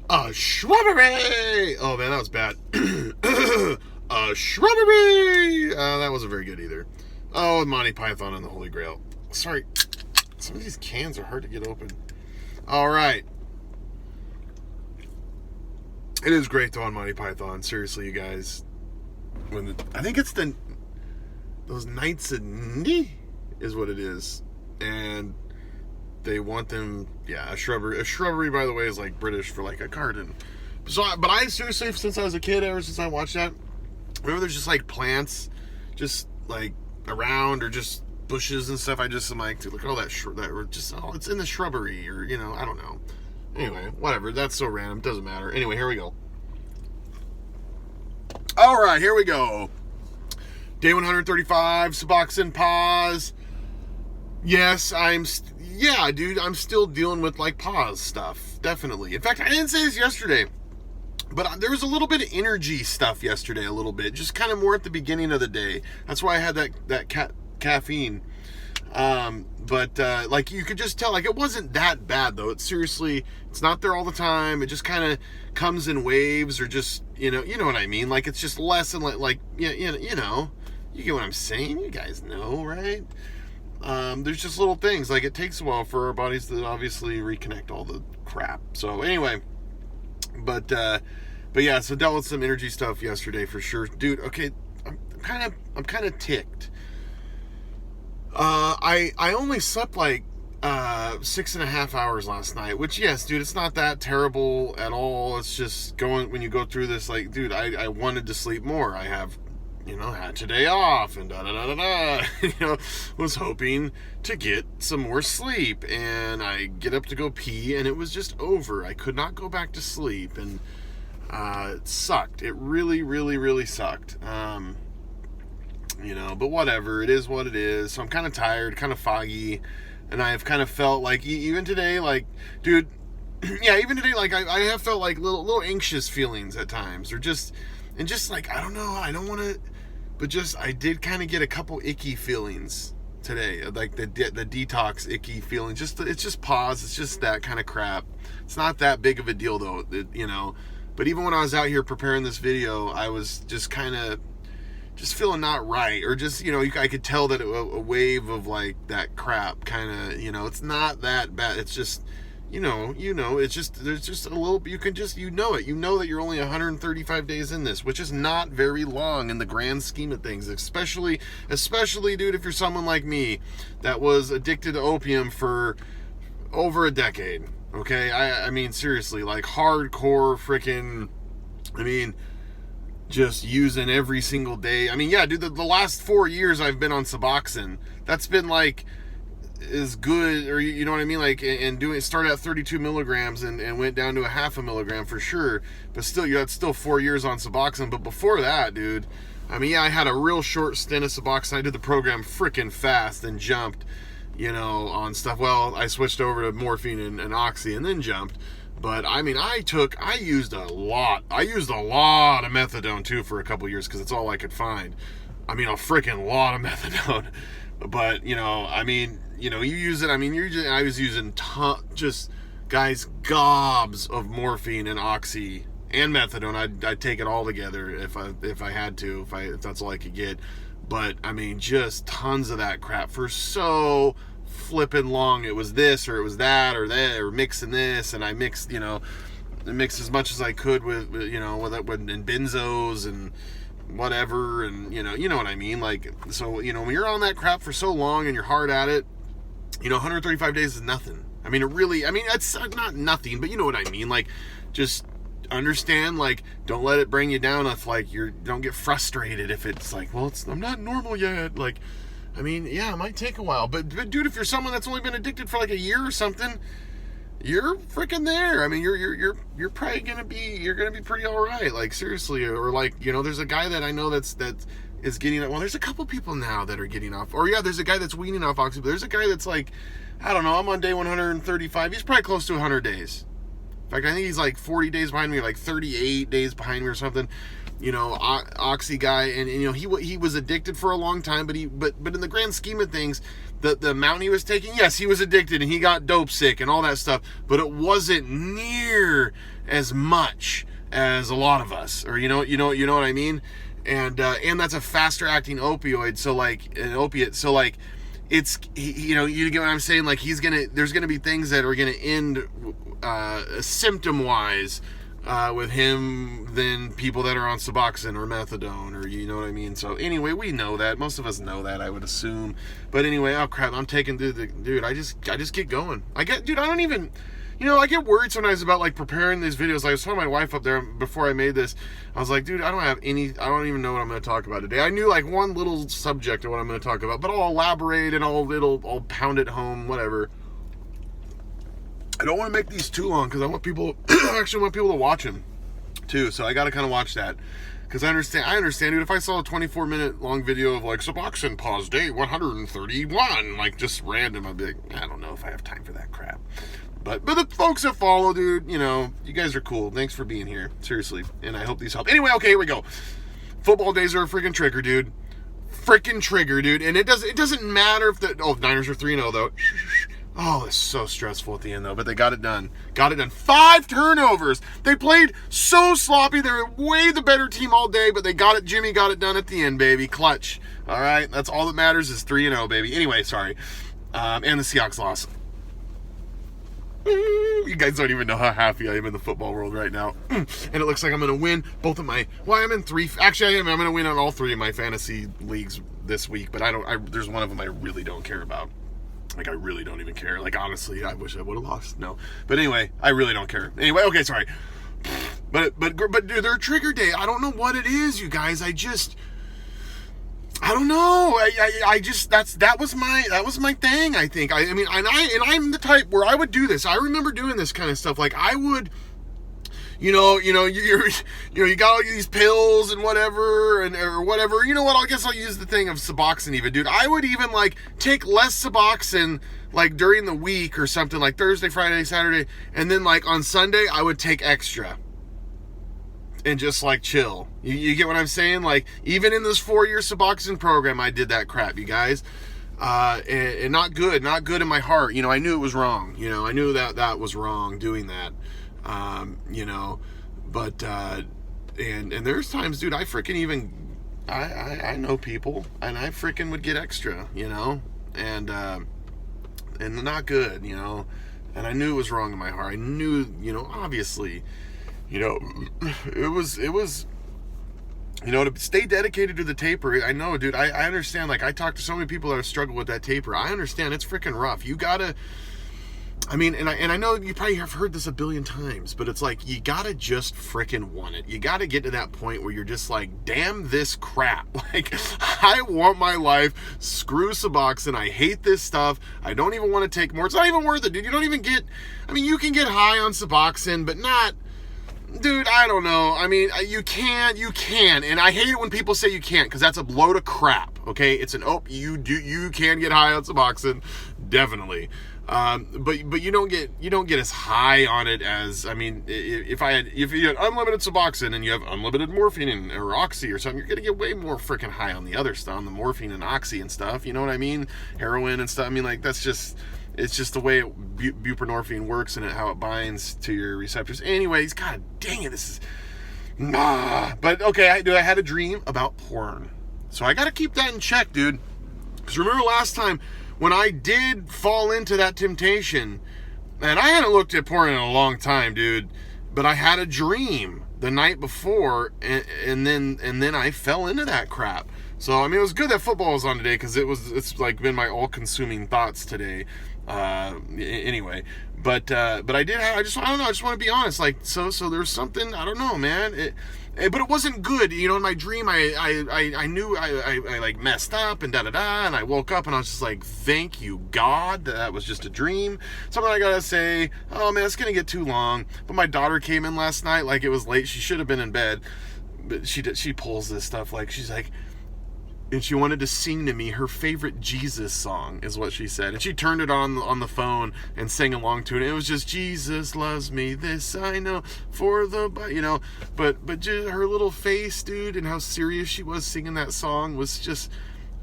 A shrubbery! Oh man, that was bad. A shrubbery! That wasn't very good either. Oh, Monty Python and the Holy Grail. Sorry, some of these cans are hard to get open. All right. It is great though on Monty Python. Seriously, you guys. I think it's those Knights of Indy is what it is, and they want them. Yeah, a shrubbery. A shrubbery, by the way, is like British for like a garden. So, but I seriously, since I was a kid, ever since I watched that, whenever there's just like plants, just like around or just bushes and stuff, I just am like, dude, look at all that it's in the shrubbery, or I don't know. Anyway, whatever. That's so random. Doesn't matter. Anyway, here we go. All right, here we go. Day 135, Suboxone PAWS. Yes, dude, I'm still dealing with like PAWS stuff. Definitely. In fact, I didn't say this yesterday, but there was a little bit of energy stuff yesterday, a little bit. Just kind of more at the beginning of the day. That's why I had that caffeine. But like you could just tell, like it wasn't that bad though. It's not there all the time. It just kind of comes in waves, or just you know what I mean. Like it's just less and like you get what I'm saying. You guys know, right? There's just little things. Like it takes a while for our bodies to obviously reconnect all the crap. So anyway, but yeah. So dealt with some energy stuff yesterday for sure, dude. Okay, I'm kind of ticked. I only slept like 6.5 hours last night, which, yes, dude, it's not that terrible at all. It's just when you go through this, like, dude, I wanted to sleep more. I have, had today off and was hoping to get some more sleep, and I get up to go pee, and it was just over. I could not go back to sleep, and it sucked. It really, really, really sucked. But whatever, it is what it is. So I'm kind of tired, kind of foggy, and I've kind of felt like, even today, like, dude, yeah, even today, like, I have felt like little anxious feelings at times, or just like, I don't know, I don't want to, but just, I did kind of get a couple icky feelings today, like the detox icky feelings. It's just PAWS, it's just that kind of crap. It's not that big of a deal, though, but even when I was out here preparing this video, I was just kind of feeling not right, or just, I could tell that a wave of like that crap kind of, it's not that bad. It's just, it's just, there's just a little, you can just, it, that you're only 135 days in this, which is not very long in the grand scheme of things, especially, dude, if you're someone like me that was addicted to opium for over a decade. Okay. I mean, seriously, like hardcore freaking, just using every single day. I mean, yeah, dude, the last 4 years I've been on Suboxone, that's been like as good, or you know what I mean, like, and started at 32 milligrams and went down to a half a milligram for sure, but still, that's still 4 years on Suboxone. But before that, dude, I mean, yeah, I had a real short stint of Suboxone. I did the program freaking fast and jumped, on stuff. Well, I switched over to morphine and oxy and then jumped. But I mean, I used a lot of methadone too for a couple years, because it's all I could find. I mean, a freaking lot of methadone. But you use it. I mean, I was using gobs of morphine and oxy and methadone. I'd take it all together if I had to, if that's all I could get. But I mean, just tons of that crap for so flipping long. It was this, or it was that, or mixing this, and I mixed, mixed as much as I could with and benzos and whatever, and you know what I mean. Like, so when you're on that crap for so long and you're hard at it, 135 days is nothing. I mean, it's not nothing, but you know what I mean. Like, just understand, like, don't let it bring you down if like don't get frustrated if it's like, well, I'm not normal yet. Like, I mean, yeah, it might take a while, but dude, if you're someone that's only been addicted for like a year or something, you're freaking there. I mean, you're probably gonna be pretty all right. Like, seriously, or like, there's a guy that I know that is getting, well, there's a couple people now that are getting off, or yeah, there's a guy that's weaning off oxy, but there's a guy that's like, I don't know, I'm on day 135. He's probably close to 100 days. In fact, I think he's like 40 days behind me, or like 38 days behind me or something. oxy guy, and he was addicted for a long time, but in the grand scheme of things, the amount he was taking, yes, he was addicted and he got dope sick and all that stuff, but it wasn't near as much as a lot of us, or you know what I mean, and that's a faster acting opioid, so like an opiate, so like it's you get what I'm saying, like there's gonna be things that are gonna end symptom wise with him than people that are on Suboxone or methadone, or you know what I mean. So anyway, we know that, most of us know that, I would assume. But anyway, oh crap, I'm taking dude, I just get going. I don't even, I get worried sometimes about like preparing these videos. Like I was telling my wife up there before I made this, I was like, dude, I don't even know what I'm going to talk about today. I knew like one little subject of what I'm going to talk about, but I'll elaborate and I'll pound it home, whatever. I don't want to make these too long because I actually want people to watch them too. So I got to kind of watch that because I understand, dude. If I saw a 24-minute long video of like Suboxone PAWS day 131, like just random, I'd be like, I don't know if I have time for that crap. But the folks that follow, dude, you guys are cool. Thanks for being here, seriously. And I hope these help. Anyway, okay, here we go. Football days are a freaking trigger, dude. Freaking trigger, dude. And it doesn't matter if Niners are 3-0 though. Oh, it's so stressful at the end, though. But they got it done. 5 turnovers. They played so sloppy. They were way the better team all day, but they got it. Jimmy got it done at the end, baby. Clutch. All right? That's all that matters is 3-0, baby. Anyway, sorry. And the Seahawks lost. You guys don't even know how happy I am in the football world right now. And it looks like I'm going to win both of my... Well, I'm in 3... Actually, I'm going to win on all 3 of my fantasy leagues this week, but there's one of them I really don't care about. Like, I really don't even care. Like, honestly, I wish I would have lost. No. But anyway, I really don't care. Anyway, okay, sorry. But dude, their trigger day, I don't know what it is, you guys. I don't know. That was my thing, I think. I mean, I'm the type where I would do this. I remember doing this kind of stuff. Like, I would... you got all these pills and whatever, or whatever. You know what? I guess I'll use the thing of Suboxone even, dude. I would even like take less Suboxone like during the week or something, like Thursday, Friday, Saturday, and then like on Sunday I would take extra and just like chill. You get what I'm saying? Like even in this 4-year Suboxone program, I did that crap, you guys. And not good in my heart. I knew it was wrong. I knew that was wrong doing that. But and there's times, dude, I freaking even I know people and I freaking would get extra, and not good, and I knew it was wrong in my heart. I knew, obviously, it was to stay dedicated to the taper. I know, dude, I understand. Like I talk to so many people that have struggled with that taper. I understand it's freaking rough. You gotta, and I know you probably have heard this a billion times, but it's like, you gotta just freaking want it. You gotta get to that point where you're just like, damn this crap. Like, I want my life. Screw Suboxone. I hate this stuff. I don't even want to take more. It's not even worth it, dude. You don't even get, you can get high on Suboxone, but not, dude, I don't know. You can. And I hate it when people say you can't, because that's a load of crap, okay? It's you can get high on Suboxone, definitely. But you don't get as high on it as, if you had unlimited Suboxone and you have unlimited morphine or oxy or something, you're gonna get way more freaking high on the other stuff, on the morphine and oxy and stuff. You know what I mean? Heroin and stuff. That's just, it's just the way buprenorphine works and how it binds to your receptors. Anyways, god dang it, this is But okay, I had a dream about porn, so I gotta keep that in check, dude. Because remember last time when I did fall into that temptation, and I hadn't looked at porn in a long time, dude, but I had a dream the night before, and then I fell into that crap. So it was good that football was on today, because it's like been my all-consuming thoughts today. Anyway, but I don't know, I just want to be honest. Like, so there's something, I don't know, man. But it wasn't good. In my dream, I knew I like messed up and and I woke up and I was just like, thank you, God, that was just a dream. Something I gotta say, oh man, it's gonna get too long. But my daughter came in last night, like it was late. She should have been in bed, but she pulls this stuff. Like, she's like, and she wanted to sing to me her favorite Jesus song, is what she said. And she turned it on the phone and sang along to it. It was just, Jesus loves me, this I know, for the, but just her little face, dude, and how serious she was singing that song was just,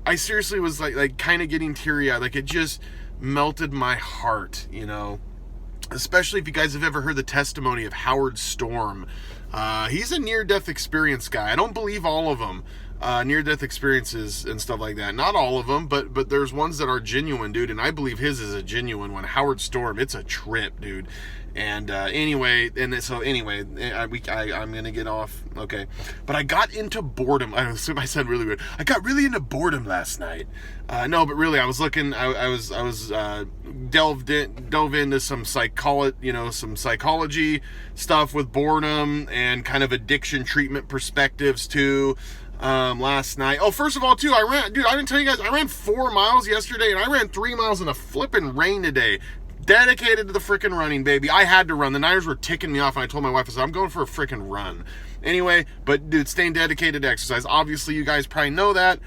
I seriously was like kind of getting teary-eyed. Like, it just melted my heart, especially if you guys have ever heard the testimony of Howard Storm. He's a near-death experience guy. I don't believe all of them. Near-death experiences and stuff like that. Not all of them, but there's ones that are genuine, dude, and I believe his is a genuine one. Howard Storm, it's a trip, dude. And anyway, I'm gonna get off, okay. But I got into boredom. I assume I said really weird. I got really into boredom last night. No, but really, I was looking. I was dove into some psychology stuff with boredom and kind of addiction treatment perspectives too. Last night. Oh, first of all, too, I didn't tell you guys, I ran 4 miles yesterday, and I ran 3 miles in the flipping rain today. Dedicated to the freaking running, baby. I had to run. The Niners were ticking me off, and I told my wife, I said, I'm going for a freaking run. Anyway, but dude, staying dedicated to exercise. Obviously, you guys probably know that,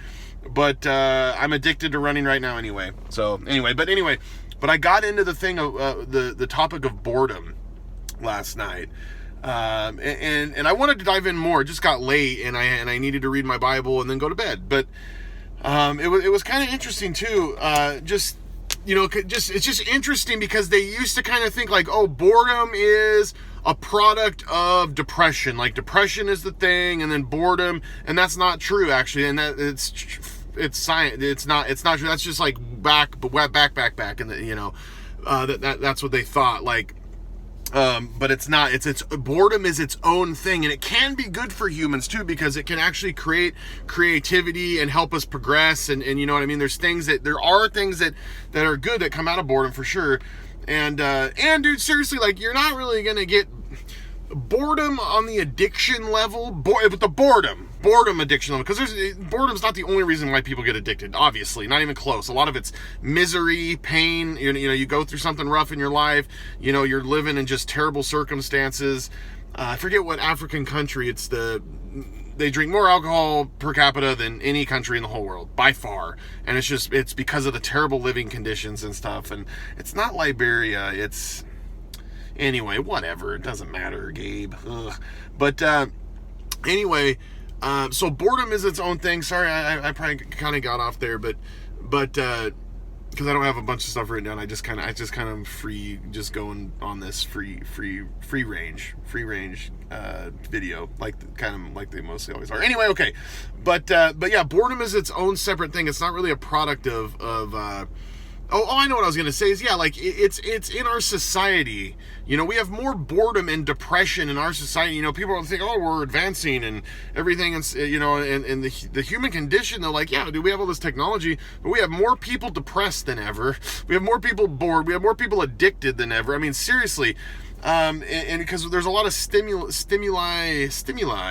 but I'm addicted to running right now anyway. So, but I got into the thing of the topic of boredom last night. And I wanted to dive in more. It just got late, and I needed to read my Bible and then go to bed. But it was kind of interesting too. It's just interesting because they used to kind of think like, oh, boredom is a product of depression. Like, depression is the thing, and then boredom, and that's not true actually. And that it's science. It's not true. That's just like back, and that's what they thought. Like. But it's not. It's boredom is its own thing, and it can be good for humans too, because it can actually create creativity and help us progress. And you know what I mean. There are things that are good that come out of boredom for sure. And dude, seriously, like, you're not really gonna get boredom on the addiction level, but the boredom addiction level, because boredom's not the only reason why people get addicted, obviously, not even close. A lot of it's misery, pain, you go through something rough in your life, you're living in just terrible circumstances. I forget what African country they drink more alcohol per capita than any country in the whole world, by far. And it's because of the terrible living conditions and stuff. And it's not Liberia, anyway, whatever, it doesn't matter, Gabe. Ugh. But anyway, so boredom is its own thing. Sorry, I probably kind of got off there, but because I don't have a bunch of stuff written down, I just kind of just going on this free range video, like they mostly always are. Anyway, okay, but yeah, boredom is its own separate thing. It's not really a product of I know what I was gonna say is, yeah, like, it's in our society. We have more boredom and depression in our society. People think, oh, we're advancing and everything, and and the human condition. They're like, yeah, dude, we have all this technology, but we have more people depressed than ever. We have more people bored. We have more people addicted than ever. I mean, seriously, and because there's a lot of stimuli,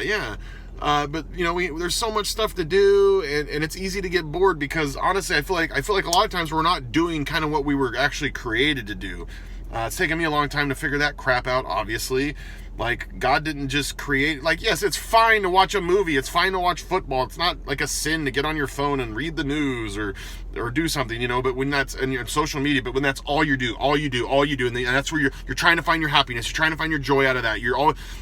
yeah. But there's so much stuff to do, and it's easy to get bored because, honestly, I feel like a lot of times we're not doing kind of what we were actually created to do. It's taken me a long time to figure that crap out, obviously. Like, God didn't just create, like, yes, it's fine to watch a movie, it's fine to watch football, it's not like a sin to get on your phone and read the news or do something, but when that's, and you're social media, but when that's all you do, and that's where you're trying to find your happiness, you're trying to find your joy out of that,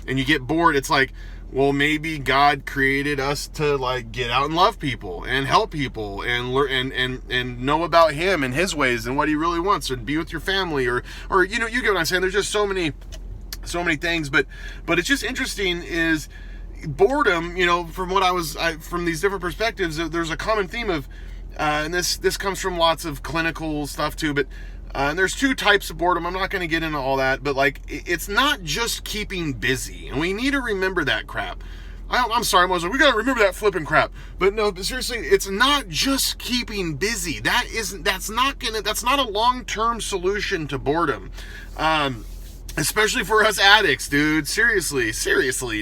and you get bored, it's like, well, maybe God created us to, like, get out and love people and help people and learn and know about Him and His ways and what He really wants, or be with your family, or you get what I'm saying. There's just so many things, but it's just interesting is boredom. From these different perspectives, there's a common theme of, and this comes from lots of clinical stuff too, but. And there's 2 types of boredom. I'm not going to get into all that, but, like, it's not just keeping busy, and we need to remember that crap. I'm sorry, Moses, we got to remember that flipping crap. But no, but seriously, it's not just keeping busy. That's not a long-term solution to boredom. Especially for us addicts, dude. Seriously,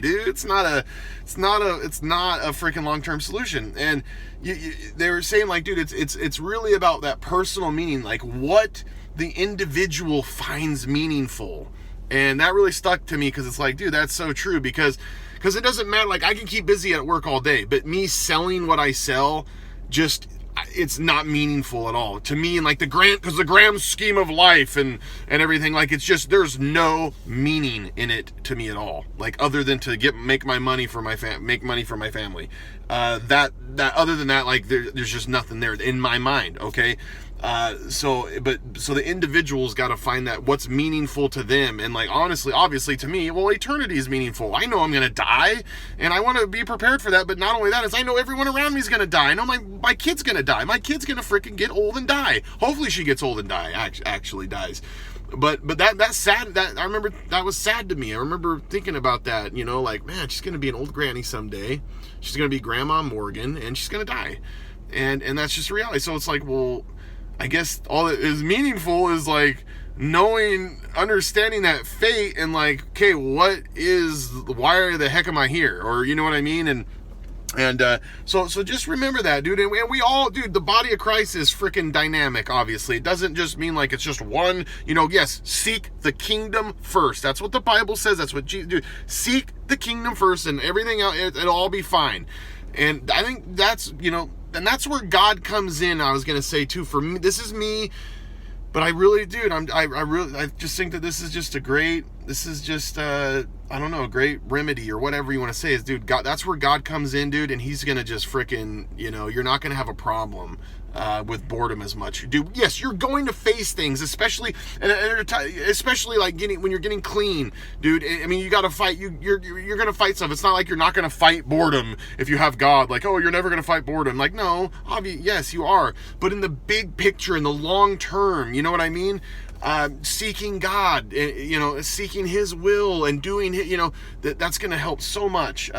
dude. It's not a freaking long-term solution. And they were saying, like, dude, it's really about that personal meaning, like what the individual finds meaningful. And that really stuck to me, because it's like, dude, that's so true, because it doesn't matter. Like, I can keep busy at work all day, but me selling what I sell just, it's not meaningful at all to me, and like the grand scheme of life and everything, like it's just, there's no meaning in it to me at all, like other than to make money for my family. That other than that, like there's just nothing there in my mind. Okay. So the individual's got to find that what's meaningful to them. And like, honestly, obviously to me, well, eternity is meaningful. I know I'm going to die, and I want to be prepared for that. But not only that, is I know everyone around me is going to die. I know my kid's going to die. My kid's going to freaking get old and die. Hopefully she gets old and actually dies. But that's sad. That I remember, that was sad to me. I remember thinking about that, like, man, she's going to be an old granny someday. She's going to be Grandma Morgan, and she's going to die. And that's just reality. So it's like, well, I guess all that is meaningful is like understanding that fate, and like, okay, why the heck am I here? Or you know what I mean? And so just remember that, dude. And we all, dude, the body of Christ is freaking dynamic, obviously. It doesn't just mean like it's just one, yes, seek the kingdom first. That's what the Bible says. That's what Jesus, dude, seek the kingdom first, and everything else, it'll all be fine. And I think that's, and that's where God comes in. I was going to say too, for me, this is me, but I really, dude, I just think that this is just a great remedy, or whatever you want to say is, dude, God, that's where God comes in, dude. And he's going to just freaking, you're not going to have a problem with boredom as much, dude. Yes, you're going to face things, especially like when you're getting clean, dude. I mean, you got to fight. You're going to fight stuff. It's not like you're not going to fight boredom if you have God. Like, oh, you're never going to fight boredom. Like, no, yes, you are. But in the big picture, in the long term, you know what I mean? Seeking God, seeking his will and doing, that's going to help so much.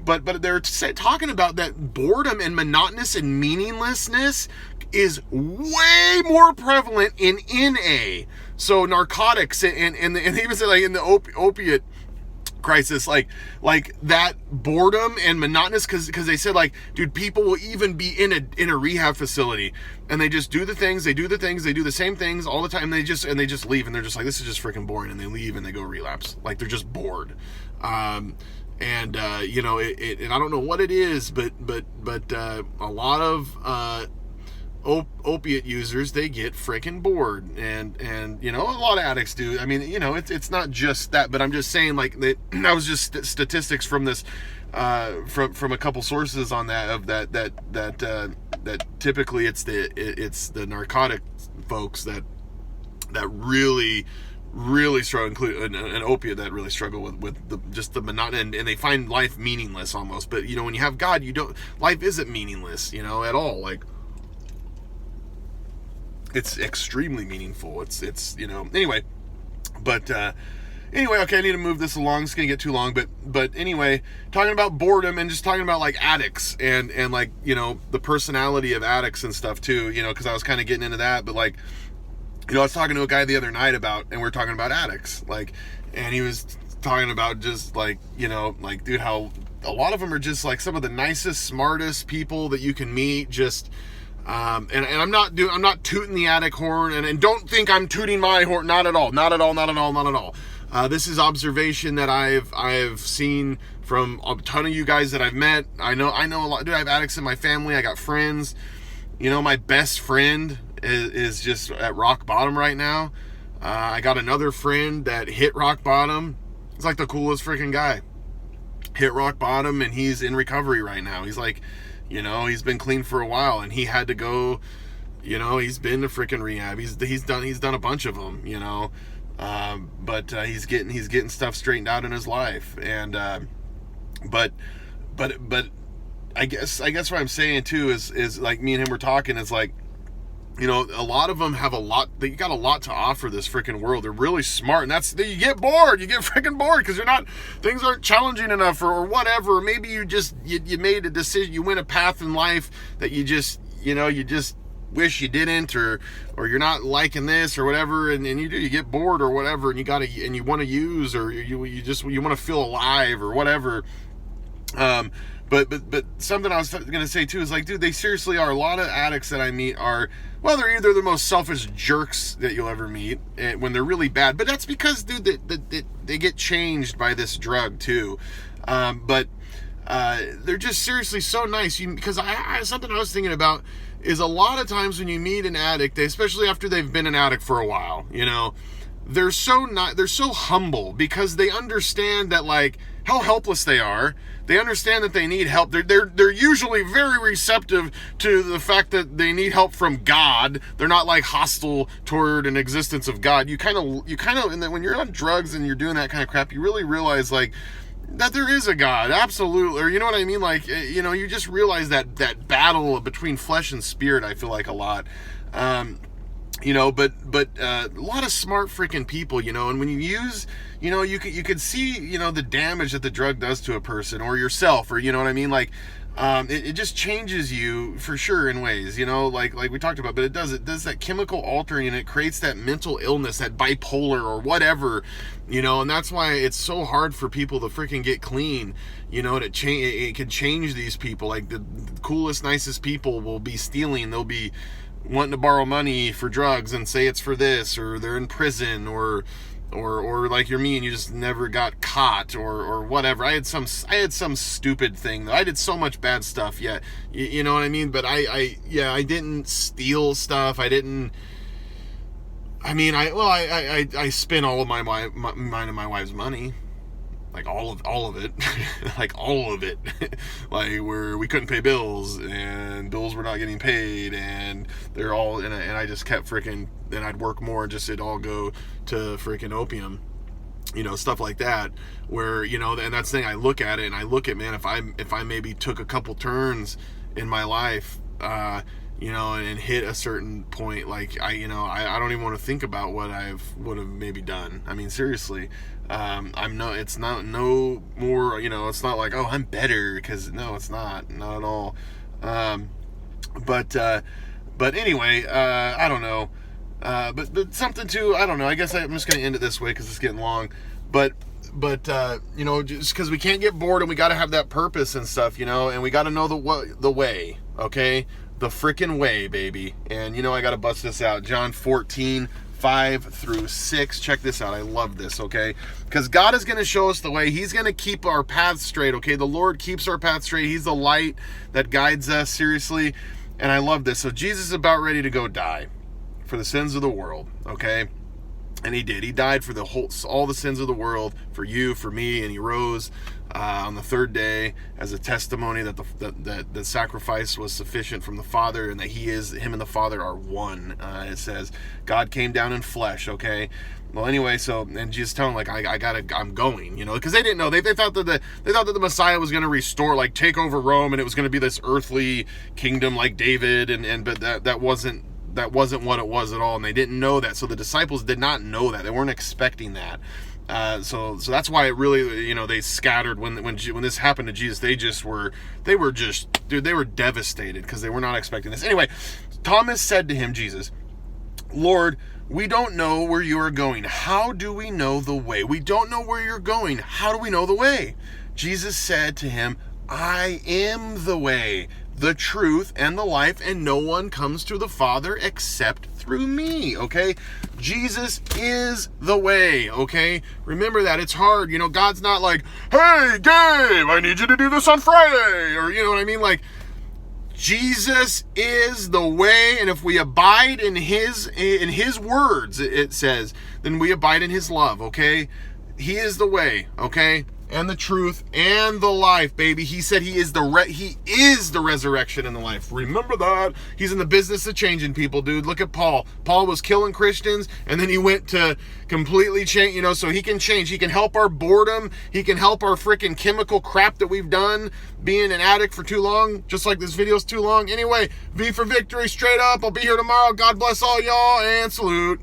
But they're talking about that boredom and monotonous and meaninglessness is way more prevalent in NA. So narcotics and even say like in the opiate crisis, like that boredom and monotonous, because they said, like, dude, people will even be in a rehab facility, and they just do the things, they do the same things all the time, and they just leave, and they're just like, this is just freaking boring, and they leave and they go relapse, like they're just bored. And I don't know what it is, but a lot of opiate users, they get freaking bored, and a lot of addicts do. I mean, it's not just that, but I'm just saying, like, that was just statistics from this from a couple sources on that typically it's the narcotic folks that really struggle, include an opiate, that really struggle with just the monotony, and they find life meaningless almost. But when you have God, life isn't meaningless, at all. Like, it's extremely meaningful. It's anyway. But anyway, okay, I need to move this along. It's gonna get too long, but anyway, talking about boredom and just talking about like addicts and like the personality of addicts and stuff too. Because I was kind of getting into that, but like, I was talking to a guy the other night and we're talking about addicts, like, and he was talking about just like, like, dude, how a lot of them are just like some of the nicest, smartest people that you can meet. Just and I'm not tooting the addict horn, and don't think I'm tooting my horn. Not at all. This is observation that I've seen from a ton of you guys that I've met. I know a lot. Dude, I have addicts in my family. I got friends. My best friend is just at rock bottom right now. I got another friend that hit rock bottom. He's like the coolest freaking guy. Hit rock bottom, and he's in recovery right now. He's like, he's been clean for a while, and he had to go, he's been to freaking rehab. He's done a bunch of them, but he's getting stuff straightened out in his life. And but I guess what I'm saying too is like, me and him were talking, it's like, a lot of them have they got a lot to offer this freaking world. They're really smart, and you get bored. You get freaking bored because things aren't challenging enough, or whatever. Maybe you made a decision, you went a path in life that you just wish you didn't, or you're not liking this or whatever, and you get bored or whatever, and you want to use, or you want to feel alive or whatever. But something I was going to say too is like, dude, they seriously are. A lot of addicts that I meet they're either the most selfish jerks that you'll ever meet when they're really bad, but that's because, dude, they get changed by this drug too. But they're just seriously so nice. Because something I was thinking about is a lot of times when you meet an addict, especially after they've been an addict for a while, they're so humble because they understand that, like, how helpless they are. They understand that they need help. They're usually very receptive to the fact that they need help from God. They're not like hostile toward an existence of God. You kind of, and when you're on drugs and you're doing that kind of crap, you really realize, like, that there is a God, absolutely. Or, you know what I mean? Like, you just realize that battle between flesh and spirit, I feel like, a lot. But a lot of smart freaking people, and when you use, you could see, the damage that the drug does to a person or yourself, or, you know what I mean? Like, it just changes you for sure in ways, like we talked about, but it does that chemical altering, and it creates that mental illness, that bipolar or whatever, and that's why it's so hard for people to freaking get clean, and it can change these people. Like, the coolest, nicest people will be stealing. They'll be wanting to borrow money for drugs and say it's for this, or they're in prison, or like you're me and you just never got caught, or whatever. I had some stupid thing. I did so much bad stuff. Yeah, you know what I mean? But I didn't steal stuff. I spent all of mine and my wife's money. Like all of it, like all of it, like where we couldn't pay bills and bills were not getting paid, and they're all, and I just kept freaking, and I'd work more and just it'd all go to freaking opium, stuff like that, where, and that's the thing, I look at it and I look at, man, if I maybe took a couple turns in my life, and hit a certain point, like I don't even want to think about what I would have maybe done. I mean, seriously, it's not no more, it's not like, oh, I'm better, because no, it's not at all. But anyway, I don't know. But something too, I don't know. I guess I'm just going to end it this way because it's getting long. But just because we can't get bored, and we got to have that purpose and stuff, and we got to know the way, okay? The frickin' way, baby. And I got to bust this out. John 14:5-6. Check this out. I love this, okay? Because God is going to show us the way. He's going to keep our path straight, okay? The Lord keeps our path straight. He's the light that guides us, seriously. And I love this. So Jesus is about ready to go die for the sins of the world, okay? And he did. He died for all the sins of the world, for you, for me, and he rose on the third day as a testimony that the sacrifice was sufficient from the Father, and that him and the Father are one. It says God came down in flesh. Okay. Well, anyway, and Jesus telling him, like, I'm going, because they didn't know. They thought that the Messiah was going to restore, like, take over Rome, and it was going to be this earthly kingdom like David, but that wasn't what it was at all, and they didn't know that. So the disciples did not know that. They weren't expecting that. So that's why it really, they scattered when this happened to Jesus. They were devastated because they were not expecting this. Anyway, Thomas said to him, Jesus, Lord, we don't know where you are going. How do we know the way? We don't know where you're going. How do we know the way? Jesus said to him, I am the way, the truth, and the life, and no one comes to the Father except through me, okay? Jesus is the way, okay? Remember that. It's hard. God's not like, hey, Dave, I need you to do this on Friday, or, you know what I mean? Like, Jesus is the way, and if we abide in his words, it says, then we abide in his love, okay? He is the way, okay? And the truth and the life, baby. He said he is the resurrection and the life. Remember that. He's in the business of changing people, dude. Look at Paul. Paul was killing Christians, and then he went to completely change, so he can change. He can help our boredom. He can help our freaking chemical crap that we've done, being an addict for too long, just like this video's too long. Anyway, V for victory, straight up. I'll be here tomorrow. God bless all y'all, and salute.